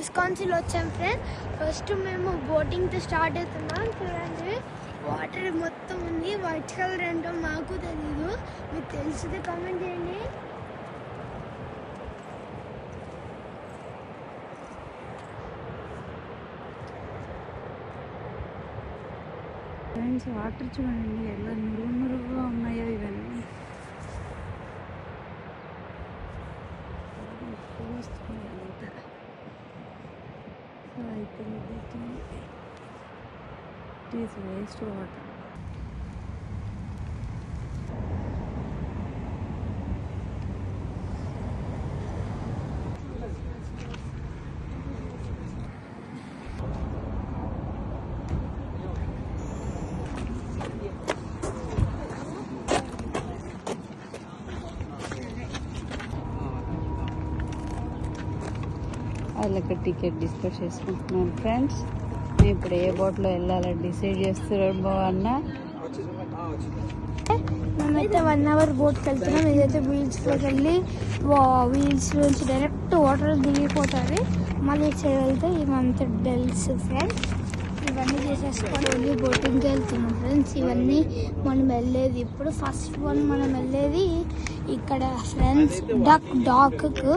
Wisconsin వచ్చాం friends. First మేము బోటింగ్తో start అవుతున్నాం. చూడండి వాటర్ మొత్తం ఉంది. వైట్ కలర్ ఏంటో మాకు తెలీదు, మీకు తెలిసితే కామెంట్ చేయండి. ఫ్రెండ్స్ వాటర్ చూడండి ఎలా నురుగుగా ఉన్నాయో ఇవన్నీ. It is waste water. వాళ్ళకి టికెట్ డిస్కస్ చేసుకుంటున్నాను ఫ్రెండ్స్. ఇప్పుడు ఏ బోట్లో వెళ్ళాలని డిసైడ్ చేస్తున్నాడు బావన్న. మేమైతే 1 hour బోట్కి వెళ్తున్నాం. ఇదైతే వీల్స్లోకి వెళ్ళి వీల్స్ నుంచి డైరెక్ట్ వాటర్ దిగిపోతుంది. మళ్ళీ ఇటు సైడ్ వెళ్తే ఇవంతా డెల్స్ ఫ్రెండ్స్. ఇవన్నీ చేసేసుకొని బోటింగ్కి వెళ్తున్నాం ఫ్రెండ్స్. ఇవన్నీ మనం వెళ్ళేది ఇప్పుడు ఫస్ట్ వన్ మనం వెళ్ళేది ఇక్కడ ఫ్రెండ్స్ డాక్కు.